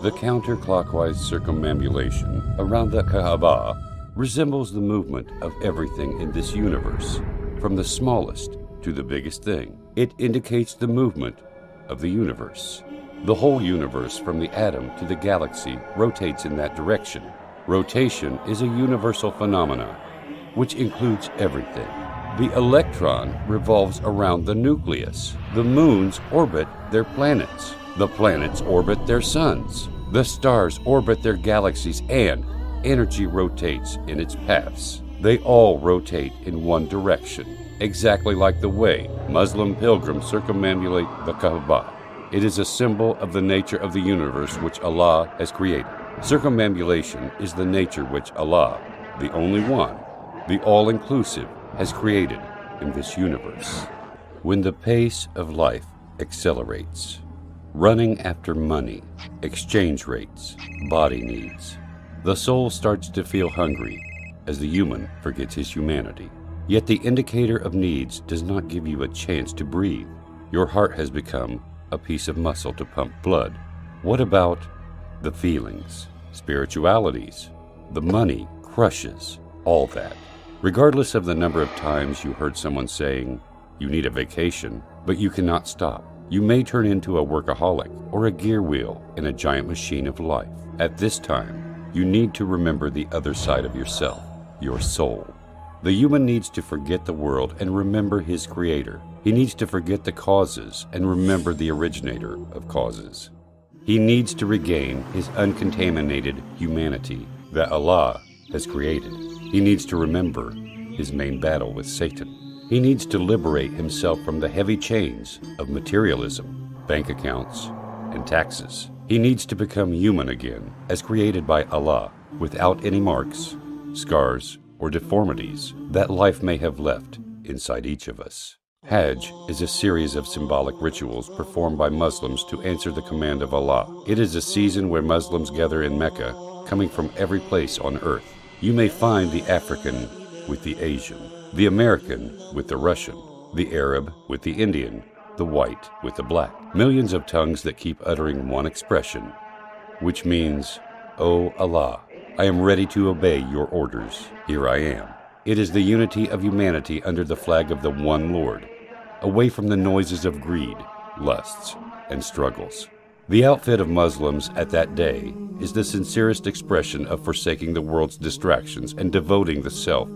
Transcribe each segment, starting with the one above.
The counterclockwise circumambulation around the Kaaba resembles the movement of everything in this universe, from the smallest to the biggest thing. It indicates the movement of the universe. The whole universe, from the atom to the galaxy, rotates in that direction. Rotation is a universal phenomenon, which includes everything. The electron revolves around the nucleus. The moons orbit their planets. The planets orbit their suns. The stars orbit their galaxies, and energy rotates in its paths. They all rotate in one direction, exactly like the way Muslim pilgrims circumambulate the Kaaba. It is a symbol of the nature of the universe which Allah has created. Circumambulation is the nature which Allah, the only one, the all-inclusive, has created in this universe. When the pace of life accelerates, running after money, exchange rates, body needs, the soul starts to feel hungry as the human forgets his humanity. Yet the indicator of needs does not give you a chance to breathe. Your heart has become a piece of muscle to pump blood. What about the feelings, spiritualities? The money crushes all that. Regardless of the number of times you heard someone saying, you need a vacation, but you cannot stop. You may turn into a workaholic or a gear wheel in a giant machine of life. At this time, you need to remember the other side of yourself, your soul. The human needs to forget the world and remember his creator. He needs to forget the causes and remember the originator of causes. He needs to regain his uncontaminated humanity that Allah has created. He needs to remember his main battle with Satan. He needs to liberate himself from the heavy chains of materialism, bank accounts, and taxes. He needs to become human again, as created by Allah, without any marks, scars, or deformities that life may have left inside each of us. Hajj is a series of symbolic rituals performed by Muslims to answer the command of Allah. It is a season where Muslims gather in Mecca, coming from every place on earth. You may find the African with the Asian, the American with the Russian, the Arab with the Indian, the white with the black. Millions of tongues that keep uttering one expression, which means, "O Allah, I am ready to obey your orders. Here I am." It is the unity of humanity under the flag of the one Lord, away from the noises of greed, lusts, and struggles. The outfit of Muslims at that day is the sincerest expression of forsaking the world's distractions and devoting the self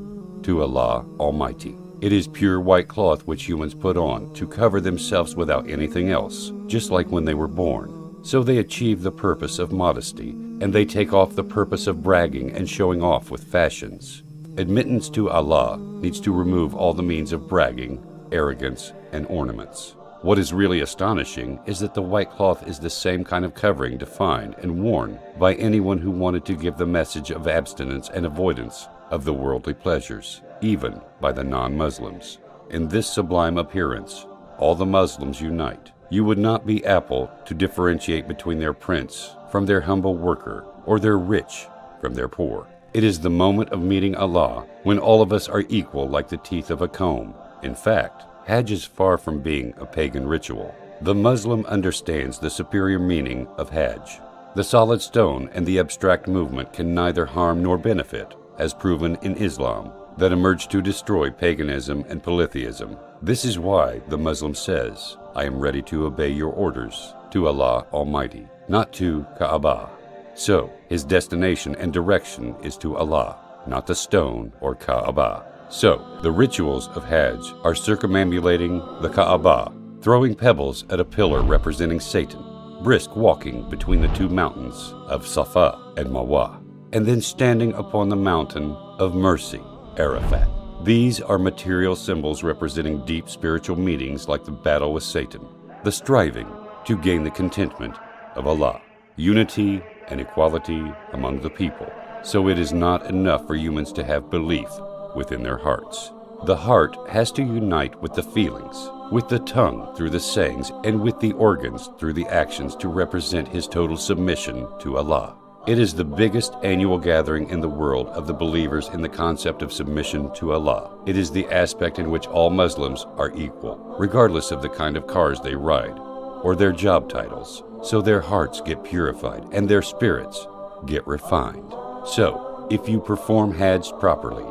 to Allah Almighty. It is pure white cloth which humans put on to cover themselves without anything else, just like when they were born. So they achieve the purpose of modesty, and they take off the purpose of bragging and showing off with fashions. Admittance to Allah needs to remove all the means of bragging, arrogance, and ornaments. What is really astonishing is that the white cloth is the same kind of covering defined and worn by anyone who wanted to give the message of abstinence and avoidance of the worldly pleasures, even by the non-Muslims. In this sublime appearance, all the Muslims unite. You would not be Apple to differentiate between their prince from their humble worker or their rich from their poor. It is the moment of meeting Allah when all of us are equal like the teeth of a comb. In fact, Hajj is far from being a pagan ritual. The Muslim understands the superior meaning of Hajj. The solid stone and the abstract movement can neither harm nor benefit, as proven in Islam, that emerged to destroy paganism and polytheism. This is why the Muslim says, "I am ready to obey your orders to Allah Almighty, not to Kaaba." So, his destination and direction is to Allah, not the stone or Kaaba. So, the rituals of Hajj are circumambulating the Kaaba, throwing pebbles at a pillar representing Satan, brisk walking between the two mountains of Safa and Marwa, and then standing upon the mountain of mercy, Arafat. These are material symbols representing deep spiritual meanings like the battle with Satan, the striving to gain the contentment of Allah, unity and equality among the people. So it is not enough for humans to have belief within their hearts. The heart has to unite with the feelings, with the tongue through the sayings, and with the organs through the actions to represent his total submission to Allah. It is the biggest annual gathering in the world of the believers in the concept of submission to Allah. It is the aspect in which all Muslims are equal, regardless of the kind of cars they ride, or their job titles, so their hearts get purified and their spirits get refined. So, if you perform Hajj properly,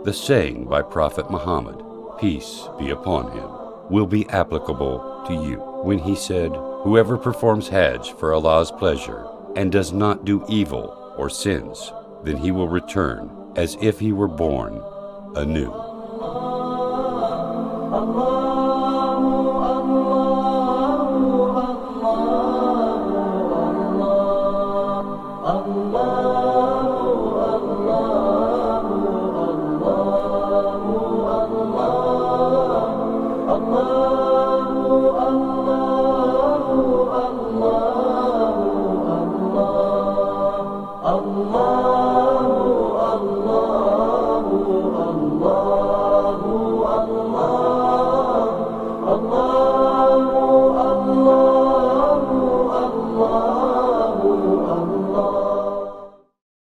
the saying by Prophet Muhammad, peace be upon him, will be applicable to you when he said, whoever performs Hajj for Allah's pleasure and does not do evil or sins, then he will return as if he were born anew. Allah